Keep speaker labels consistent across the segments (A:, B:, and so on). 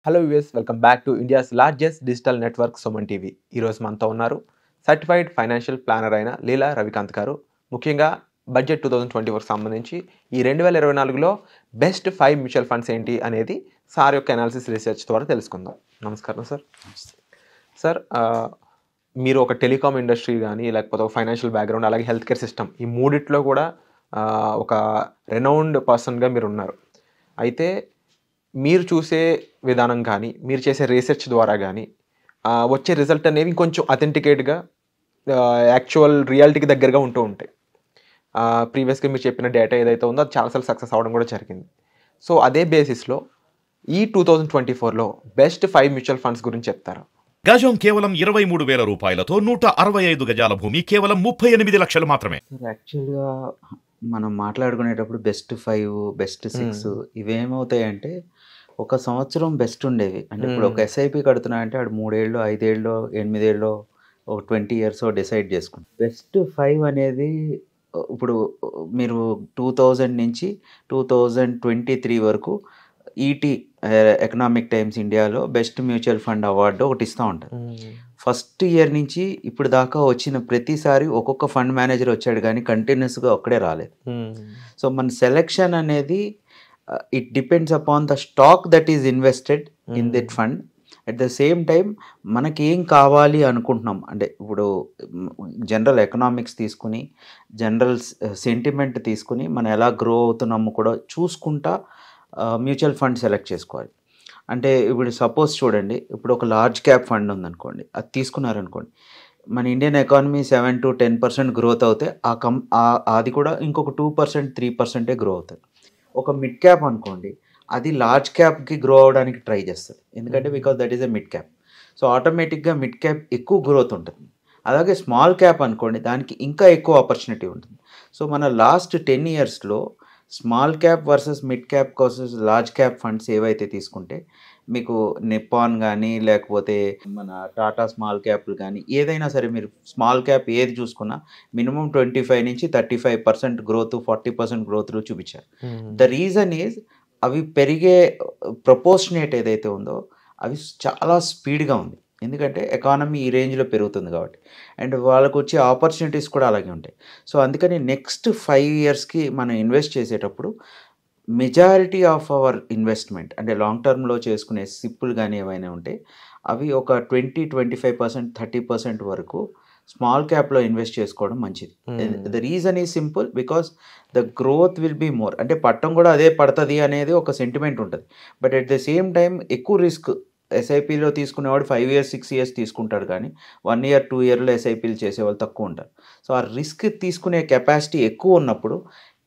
A: Hello US welcome back to India's largest digital network Suman TV. ఈరోజు మనతో ఉన్నారు certified financial planner అయిన లీలా రవికాంత్ గారు. ముఖ్యంగా బడ్జెట్ 2024 సంబంధించి ఈ 2024లో బెస్ట్ 5 మ్యూచువల్ ఫండ్స్ ఏంటి అనేది సార్ యొక్క అనాలిసిస్ రీసెర్చ్ ద్వారా తెలుసుకుందాం. నమస్కారం సార్. సార్ మీరు ఒక టెలికామ్ ఇండస్ట్రీ కానీ లేకపోతే ఒక ఫైనాన్షియల్ బ్యాక్గ్రౌండ్ అలాగే హెల్త్ కేర్ సిస్టమ్ ఈ మూడిట్లో కూడా ఒక రెనౌండ్ పర్సన్గా మీరు ఉన్నారు. అయితే మీరు చూసే విధానం కానీ మీరు చేసే రీసెర్చ్ ద్వారా కానీ వచ్చే రిజల్ట్ అనేవి కొంచెం అథెంటికేట్గా యాక్చువల్ రియాలిటీకి దగ్గరగా ఉంటూ ఉంటాయి. ప్రీవియస్గా మీరు చెప్పిన డేటా ఏదైతే ఉందో అది చాలాసార్లు సక్సెస్ అవ్వడం కూడా జరిగింది. సో అదే బేసిస్లో ఈ 2024లో బెస్ట్ 5 మ్యూచువల్ ఫండ్స్ గురించి చెప్తారా?
B: గజం కేవలం 23,000 రూపాయలతో 165 గజాల భూమి కేవలం 38 లక్షలు మాత్రమే.
C: యాక్చువల్గా మనం మాట్లాడుకునేటప్పుడు బెస్ట్ 5 బెస్ట్ 6 ఇవేమవుతాయంటే ఒక సంవత్సరం బెస్ట్ ఉండేవి. అంటే ఇప్పుడు ఒక ఎస్ఐపి కడుతున్నా అంటే ఆడు 3 ఏళ్ళు 5 ఏళ్ళు 8 ఏళ్ళు ఒక 20 ఇయర్స్ డిసైడ్ చేసుకుంటాం. బెస్ట్ 5 అనేది ఇప్పుడు మీరు 2000 నుంచి 2023 వరకు ఈటీ ఎకనామిక్ టైమ్స్ ఇండియాలో బెస్ట్ మ్యూచువల్ ఫండ్ అవార్డు ఒకటి ఇస్తూ ఉంటారు. ఫస్ట్ ఇయర్ నుంచి ఇప్పుడు దాకా వచ్చిన ప్రతిసారి ఒక్కొక్క ఫండ్ మేనేజర్ వచ్చాడు కానీ కంటిన్యూస్గా ఒక్కడే రాలేదు. సో మన సెలెక్షన్ అనేది it depends upon the stock that is invested in that fund. At the same time మనకి ఏం కావాలి అనుకుంటున్నాం అంటే ఇప్పుడు జనరల్ ఎకనామిక్స్ తీసుకుని జనరల్ సెంటిమెంట్ తీసుకుని మనం ఎలా గ్రో అవుతున్నాము కూడా చూసుకుంటా మ్యూచువల్ ఫండ్ సెలెక్ట్ చేసుకోవాలి. అంటే ఇప్పుడు సపోజ్ చూడండి, ఇప్పుడు ఒక లార్జ్ క్యాప్ ఫండ్ ఉందనుకోండి, అది తీసుకున్నారనుకోండి, మన ఇండియన్ ఎకానమీ 7 to 10% గ్రోత్ అవుతే అది కూడా ఇంకొక 2% 3% గ్రో అవుతుంది. ఒక మిడ్ క్యాప్ అనుకోండి, అది లార్జ్ క్యాప్కి గ్రో అవడానికి ట్రై చేస్తుంది, ఎందుకంటే because that is a mid cap. So ఆటోమేటిక్గా మిడ్ క్యాప్ ఎక్కువ గ్రోత్ ఉంటుంది. అలాగే స్మాల్ క్యాప్ అనుకోండి, దానికి ఇంకా ఎక్కువ ఆపర్చునిటీ ఉంటుంది. సో మన లాస్ట్ 10 ఇయర్స్లో small cap versus mid cap versus large cap funds ఏవైతే తీసుకుంటే మీకు నిప్పాన్ కానీ లేకపోతే మన టాటా స్మాల్ క్యాప్లు కానీ ఏదైనా సరే మీరు స్మాల్ క్యాప్ ఏది చూసుకున్నా మినిమం 25 నుంచి 35% గ్రోత్ 40% గ్రోత్ చూపించారు. ద రీజన్ ఈజ్ అవి పెరిగే ప్రపోర్షనేట్ ఏదైతే ఉందో అవి చాలా స్పీడ్గా ఉంది, ఎందుకంటే ఎకానమీ ఈ రేంజ్లో పెరుగుతుంది కాబట్టి, అండ్ వాళ్ళకు వచ్చే ఆపర్చునిటీస్ కూడా అలాగే ఉంటాయి. సో అందుకని నెక్స్ట్ 5 ఇయర్స్కి మనం ఇన్వెస్ట్ చేసేటప్పుడు మెజారిటీ ఆఫ్ అవర్ ఇన్వెస్ట్మెంట్ అంటే లాంగ్ టర్మ్లో చేసుకునే సిప్పులు కానీ ఏమైనా ఉంటే అవి ఒక 20-25% 30% వరకు స్మాల్ క్యాప్లో ఇన్వెస్ట్ చేసుకోవడం మంచిది. The reason is simple, because the growth will be more. అంటే పట్టం కూడా అదే పడుతుంది అనేది ఒక సెంటిమెంట్ ఉంటుంది, but at the same time ఎక్కువ రిస్క్ ఎస్ఐపిలో తీసుకునేవాడు 5 years 6 years తీసుకుంటాడు, కానీ 1 year 2 yearలో ఎస్ఐపీలు చేసేవాళ్ళు తక్కువ ఉంటారు. సో ఆ రిస్క్ తీసుకునే కెపాసిటీ ఎక్కువ ఉన్నప్పుడు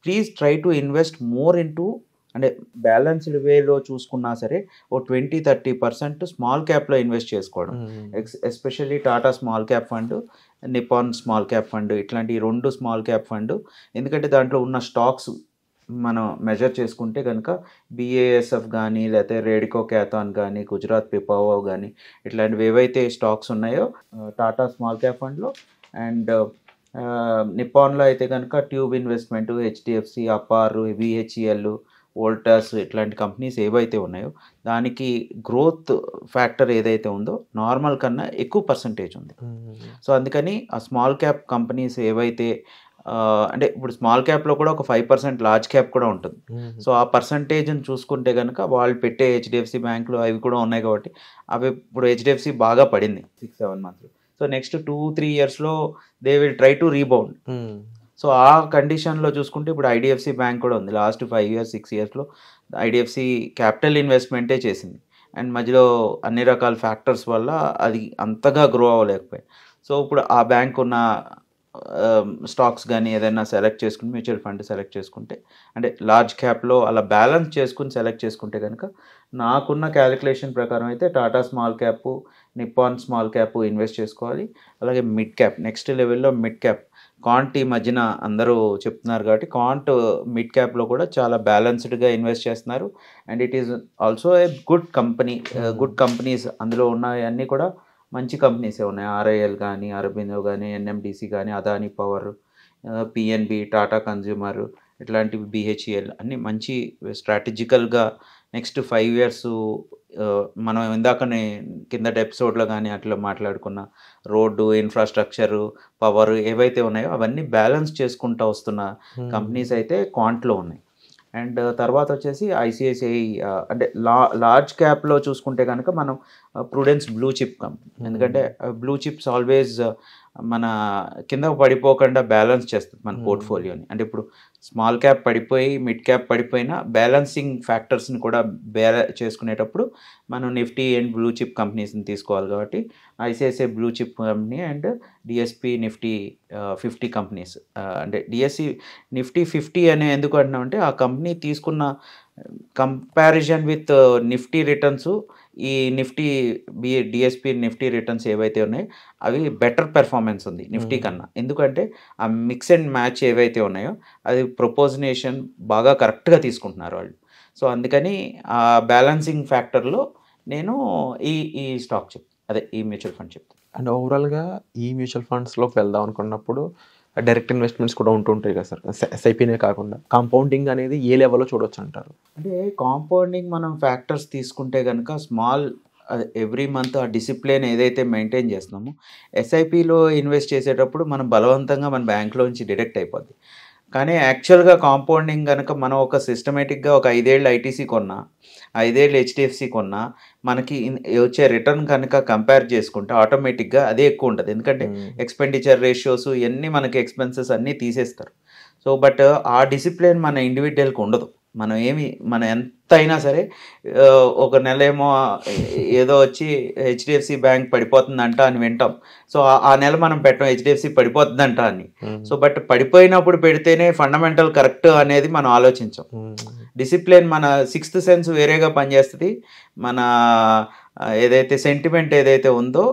C: please try to invest more into, అంటే బ్యాలెన్స్డ్ వేలో చూసుకున్నా సరే ఓ 20-30% స్మాల్ క్యాప్లో ఇన్వెస్ట్ చేసుకోవడం. Especially Tata small cap fund, Nippon small cap fund, ఇట్లాంటి 2 స్మాల్ క్యాప్ ఫండ్, ఎందుకంటే దాంట్లో ఉన్న స్టాక్స్ మనం మెజర్ చేసుకుంటే కనుక బిఏఎస్ఎఫ్ కానీ లేకపోతే రేడికో క్యాథాన్ కానీ గుజరాత్ పిపావో కానీ ఇట్లాంటివి ఏవైతే స్టాక్స్ ఉన్నాయో టాటా స్మాల్ క్యాప్ ఫండ్లో, అండ్ నిప్పాన్లో అయితే కనుక tube investment, HDFC, Apar, BHEL, Voltas ఇట్లాంటి కంపెనీస్ ఏవైతే ఉన్నాయో దానికి గ్రోత్ ఫ్యాక్టర్ ఏదైతే ఉందో నార్మల్ కన్నా ఎక్కువ పర్సంటేజ్ ఉంది. సో అందుకని ఆ స్మాల్ క్యాప్ కంపెనీస్ ఏవైతే అంటే ఇప్పుడు స్మాల్ క్యాప్లో కూడా ఒక 5% లార్జ్ క్యాప్ కూడా ఉంటుంది. సో ఆ పర్సంటేజ్ని చూసుకుంటే కనుక వాళ్ళు పెట్టే హెచ్డిఎఫ్సి బ్యాంకులు అవి కూడా ఉన్నాయి కాబట్టి అవి ఇప్పుడు హెచ్డిఎఫ్సి బాగా పడింది 6-7 months. సో నెక్స్ట్ 2-3 yearsలో they will try to rebound. So ఆ కండిషన్లో చూసుకుంటే ఇప్పుడు ఐడిఎఫ్సి బ్యాంక్ కూడా ఉంది. లాస్ట్ 5 years 6 yearsలో ఐడిఎఫ్సి క్యాపిటల్ ఇన్వెస్ట్మెంటే చేసింది, అండ్ మధ్యలో అన్ని రకాల ఫ్యాక్టర్స్ వల్ల అది అంతగా గ్రో అవ్వలేకపోయింది. సో ఇప్పుడు ఆ బ్యాంక్ ఉన్న స్టాక్స్ కానీ ఏదైనా సెలెక్ట్ చేసుకుని మ్యూచువల్ ఫండ్ సెలెక్ట్ చేసుకుంటే, అంటే లార్జ్ క్యాప్లో అలా బ్యాలెన్స్ చేసుకుని సెలెక్ట్ చేసుకుంటే కనుక నాకున్న క్యాలిక్యులేషన్ ప్రకారం అయితే Tata small cap, Nippon small cap invest చేసుకోవాలి. అలాగే మిడ్ క్యాప్, నెక్స్ట్ లెవెల్లో మిడ్ క్యాప్, కాంట్ ఈ మధ్యన అందరూ చెప్తున్నారు కాబట్టి కాంట్ మిడ్ క్యాప్లో కూడా చాలా బ్యాలెన్స్డ్గా ఇన్వెస్ట్ చేస్తున్నారు, and it is also a good company. Good companies అందులో ఉన్నవన్నీ కూడా మంచి కంపెనీసే ఉన్నాయి. ఆర్ఐఎల్ కానీ, అరబిందో కానీ, ఎన్ఎండిసి కానీ, Adani power, PNB, Tata consumer, ఇట్లాంటివి, బిహెచ్ఈఎల్ అన్నీ మంచి స్ట్రాటజికల్గా నెక్స్ట్ 5 years మనం ఇందాకనే కిందటి ఎపిసోడ్లో కానీ అట్లా మాట్లాడుకున్న రోడ్డు, ఇన్ఫ్రాస్ట్రక్చరు, పవర్ ఏవైతే ఉన్నాయో అవన్నీ బ్యాలెన్స్ చేసుకుంటూ వస్తున్న కంపెనీస్ అయితే క్వాంట్లో ఉన్నాయి. అండ్ తర్వాత వచ్చేసి ఐసిఐసిఐ అంటే లార్జ్ క్యాప్లో చూసుకుంటే కనుక మనం ప్రుడెన్స్ బ్లూ చిప్ కంపెనీ. ఎందుకంటే బ్లూ చిప్స్ ఆల్వేస్ మన కింద పడిపోకుండా బ్యాలెన్స్ చేస్తుంది మన పోర్ట్ఫోలియోని. అంటే ఇప్పుడు స్మాల్ క్యాప్ పడిపోయి మిడ్ క్యాప్ పడిపోయినా బ్యాలెన్సింగ్ ఫ్యాక్టర్స్ని కూడా చేసుకునేటప్పుడు మనం నిఫ్టీ అండ్ బ్లూ చిప్ కంపెనీస్ని తీసుకోవాలి. కాబట్టి ICICI blue chip company and DSP Nifty 50 companies. అంటే డిఎస్సి నిఫ్టీ 50 అనే ఎందుకు అంటున్నామంటే ఆ కంపెనీ తీసుకున్న కంపారిజన్ విత్ నిఫ్టీ రిటర్న్స్, ఈ డిఎస్పి నిఫ్టీ రిటర్న్స్ ఏవైతే ఉన్నాయో అవి బెటర్ పెర్ఫార్మెన్స్ ఉంది నిఫ్టీ కన్నా. ఎందుకంటే ఆ మిక్స్ అండ్ మ్యాచ్ ఏవైతే ఉన్నాయో అది ప్రపోజినేషన్ బాగా కరెక్ట్గా తీసుకుంటున్నారు వాళ్ళు. సో అందుకని ఆ బ్యాలెన్సింగ్ ఫ్యాక్టర్లో నేను ఈ స్టాక్ ఈ మ్యూచువల్ ఫండ్ చెప్తాను.
A: అండ్ ఓవరాల్గా ఈ మ్యూచువల్ ఫండ్స్లోకి వెళ్దాం అనుకున్నప్పుడు డైరెక్ట్ ఇన్వెస్ట్మెంట్స్ కూడా ఉంటుంటాయి కదా సార్, ఎస్ఐపినే కాకుండా కాంపౌండింగ్ అనేది ఏ లెవెల్లో చూడొచ్చు అంటారు?
C: అంటే కాంపౌండింగ్ మనం ఫ్యాక్టర్స్ తీసుకుంటే కనుక స్మాల్ ఎవ్రీ మంత్ ఆ డిసిప్లిన్ ఏదైతే మెయింటైన్ చేస్తున్నామో ఎస్ఐపిలో ఇన్వెస్ట్ చేసేటప్పుడు మనం బలవంతంగా మన బ్యాంక్లోంచి డిడక్ట్ అయిపోద్ది. కానీ యాక్చువల్గా కాంపౌండింగ్ కనుక మనం ఒక సిస్టమేటిక్గా ఒక 5 ఏళ్ళు ఐటీసీ కొన్నా, 5 ఏళ్ళు హెచ్డిఎఫ్సి కొన్నా మనకి వచ్చే రిటర్న్ కనుక కంపేర్ చేసుకుంటే ఆటోమేటిక్గా అదే ఎక్కువ ఉంటుంది. ఎందుకంటే ఎక్స్పెండిచర్ రేషియోస్ ఇవన్నీ మనకి ఎక్స్పెన్సెస్ అన్నీ తీసేస్తారు. సో బట్ ఆ డిసిప్లిన్ మన ఇండివిజువల్కి ఉండదు. మనం ఎంత అయినా సరే ఒక నెల ఏమో ఏదో వచ్చి హెచ్డిఎఫ్సి బ్యాంక్ పడిపోతుందంట అని వింటాం. సో ఆ నెల మనం పెట్టాం హెచ్డిఎఫ్సి పడిపోతుందంట అని. సో బట్ పడిపోయినప్పుడు పెడితేనే ఫండమెంటల్ కరెక్ట్ అనేది మనం ఆలోచించాం. డిసిప్లిన్ మన 6th సెన్స్ వేరేగా పనిచేస్తుంది. మన ఏదైతే సెంటిమెంట్ ఏదైతే ఉందో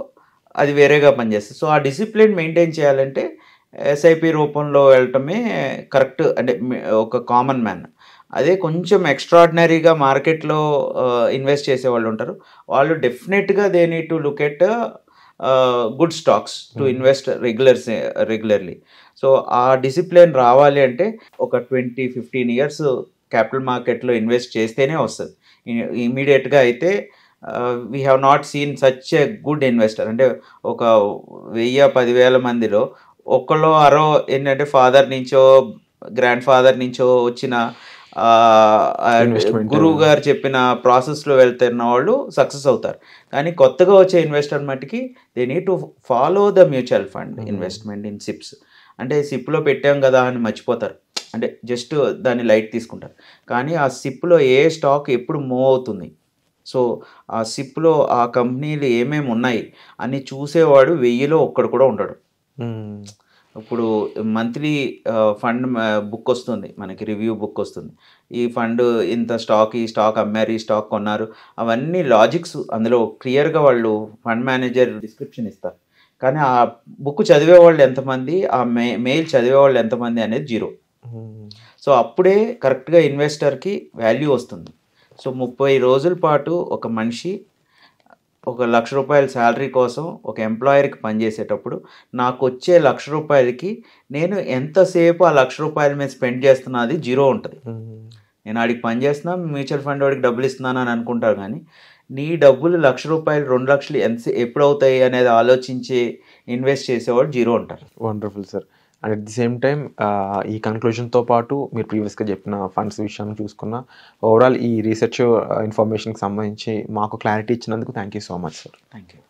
C: అది వేరేగా పనిచేస్తుంది. సో ఆ డిసిప్లిన్ మెయింటైన్ చేయాలంటే ఎస్ఐపి రూపంలో వెళ్ళటమే కరెక్ట్. అంటే ఒక కామన్ మ్యాన్. అదే కొంచెం ఎక్స్ట్రాడినరీగా మార్కెట్లో ఇన్వెస్ట్ చేసే వాళ్ళు ఉంటారు. వాళ్ళు డెఫినెట్గా they need to look at good stocks to invest regularly. So ఆ డిసిప్లిన్ రావాలి అంటే ఒక 20-15 years క్యాపిటల్ మార్కెట్లో ఇన్వెస్ట్ చేస్తేనే వస్తుంది. ఇమీడియట్గా అయితే we have not seen such a good investor. అంటే ఒక 1000-10,000 మందిలో ఒక్కలో అరో ఏంటంటే ఫాదర్ నుంచో గ్రాండ్ ఫాదర్ నుంచో వచ్చిన గురువు గారు చెప్పిన ప్రాసెస్లో వెళ్తున్న వాళ్ళు సక్సెస్ అవుతారు. కానీ కొత్తగా వచ్చే ఇన్వెస్టర్ మటుకి they need to follow the mutual fund investment in SIPs. అంటే సిప్లో పెట్టాం కదా అని మర్చిపోతారు. అంటే జస్ట్ దాన్ని లైట్ తీసుకుంటారు. కానీ ఆ సిప్లో ఏ స్టాక్ ఎప్పుడు మూవ్ అవుతుంది, సో ఆ సిప్లో ఆ కంపెనీలు ఏమేమి ఉన్నాయి అని చూసేవాడు 1000లో ఒక్కడు కూడా ఉండడు. ఇప్పుడు మంత్లీ ఫండ్ బుక్ వస్తుంది మనకి, రివ్యూ బుక్ వస్తుంది. ఈ ఫండ్ ఇంత స్టాక్, ఈ స్టాక్ అమ్మారు, ఈ స్టాక్ కొన్నారు, అవన్నీ లాజిక్స్ అందులో క్లియర్గా వాళ్ళు ఫండ్ మేనేజర్ డిస్క్రిప్షన్ ఇస్తారు. కానీ ఆ బుక్ చదివే వాళ్ళు ఎంతమంది, ఆ మెయిల్ చదివే వాళ్ళు ఎంతమంది అనేది 0. సో అప్పుడే కరెక్ట్గా ఇన్వెస్టర్కి వాల్యూ వస్తుంది. సో 30 రోజుల పాటు ఒక మనిషి ఒక ₹1,00,000 శాలరీ కోసం ఒక ఎంప్లాయర్కి పనిచేసేటప్పుడు నాకు వచ్చే ₹1,00,000కి నేను ఎంతసేపు ఆ ₹1,00,000 మీద స్పెండ్ చేస్తున్నా అది 0 ఉంటుంది. నేను ఆడికి పని చేస్తున్నా, మ్యూచువల్ ఫండ్ వాడికి డబ్బులు ఇస్తున్నాను అని అనుకుంటారు. కానీ నీ డబ్బులు ₹1,00,000 2,00,000 ఎప్పుడు అవుతాయి అనేది ఆలోచించి ఇన్వెస్ట్ చేసేవాడు 0 ఉంటారు.
A: Wonderful sir. And at the same time ఈ కన్క్లూజన్తో పాటు మీరు ప్రీవియస్గా చెప్పిన ఫండ్స్ విషయాన్ని చూసుకున్న ఓవరాల్ ఈ రీసెర్చ్ ఇన్ఫర్మేషన్కి సంబంధించి మాకు క్లారిటీ ఇచ్చినందుకు thank you so much sir.
C: Thank you.